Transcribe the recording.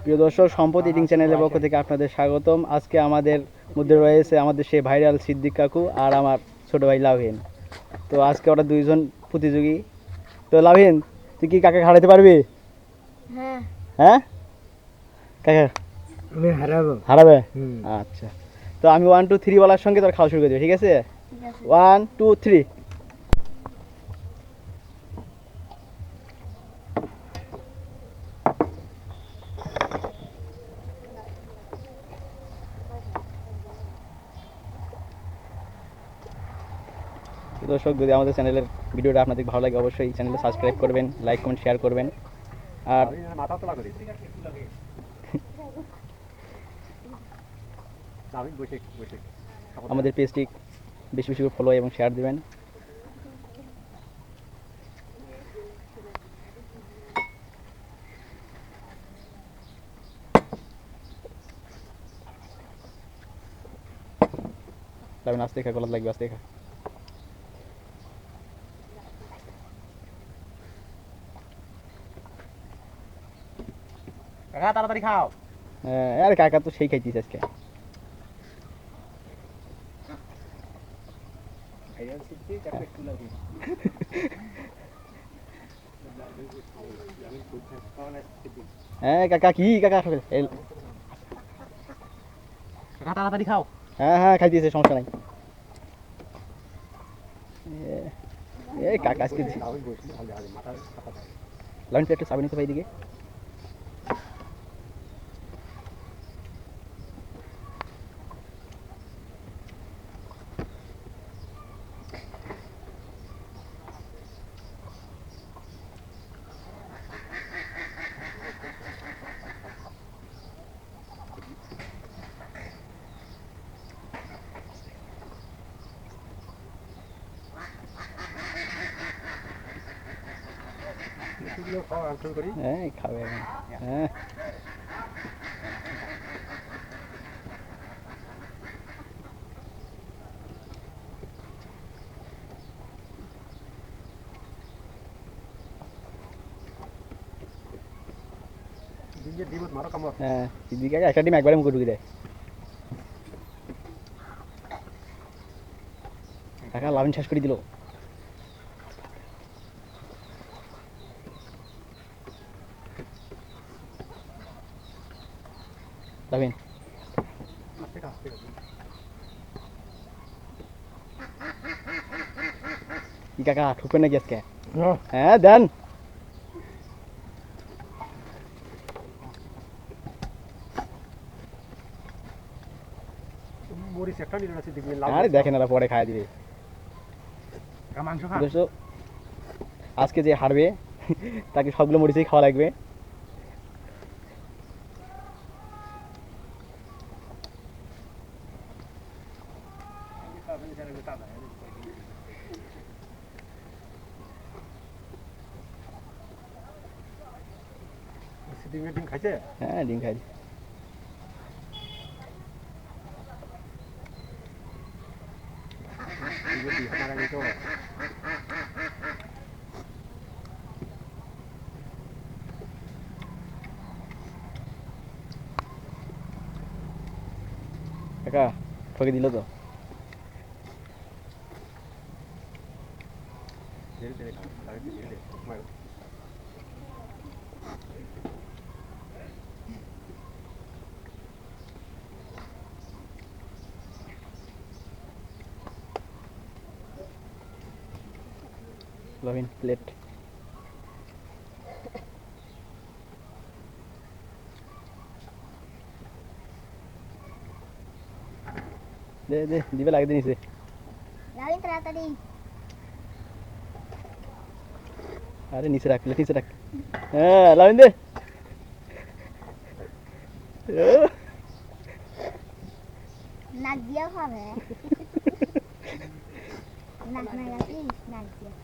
প্রিয় দর্শক, সম্পদ ইটিং চ্যানেলের পক্ষ থেকে আপনাদের স্বাগতম। আজকে আমাদের মধ্যে রয়েছে আমাদের সেই ভাইরাল সিদ্দিক কাকু আর আমার ছোট ভাই লাভহীন। তো আজকে ওরা দুইজন প্রতিযোগী। তো লাভহীন, তুই কি কাকে হারাতে পারবি? হ্যাঁ হ্যাঁ, কাকে আমি হারাবো। হারাবে? আচ্ছা, তো আমি 1 2 3 বলার সঙ্গে তোর খাওয়া শুরু করে দেবো, ঠিক আছে? ঠিক আছে 1 2 3। দর্শক, যদি আমাদের চ্যানেলের ভিডিওটা আপনাদের ভালো লাগে অবশ্যই চ্যানেলটা সাবস্ক্রাইব করবেন, লাইক কমেন্ট শেয়ার করবেন। আর আমাদের পেজটি বেশি বেশি করে ফলো এবং শেয়ার দিবেন। তবে আস্তে খা, গলাত লাগবে, আস্তে খা। কাকা তাড়াতাড়ি খাও। হ্যাঁ, আরে কাকা তো সেই খাইতিস আজকে। হ্যাঁ কাকা, কি কাকা? কাকা তাড়াতাড়ি খাও। হ্যাঁ হ্যাঁ, খাইতেছে, সমস্যা নাই। এই কাকা আজকে লাইন প্লেটটা চাবি নিতে পাই দিকে। হ্যাঁ খাবে এখন। হ্যাঁ হ্যাঁ, সিদ্দিক কাকা একটা ডিম একবারে মুখে ঢুকে দেয়। কাকা লাভিন শেষ করে দিল। লাভিন, কি কাকা ঠুকবেন নাকি আজকে? হ্যাঁ দেন। আরে দেখেন, এরা পরে খাই দিবে। মাংস খা। দোস্ত, আজকে যে হারবে তাকে সবগুলো মরিচই খাওয়া লাগবে। ডিম খাইছে? হ্যাঁ ডিম খাই। কাকা ঠকে দিল তো। লাভিন প্লেট। দে দে, দিবে লাগে নিচে। লাভিন তাড়াতাড়ি আরে নিচে রাখ, প্লেট নিচে রাখ। হ্যাঁ লাভিন দে। নাক দিয়ে খাবে নাক না রাখিস নাক দিয়ে খা।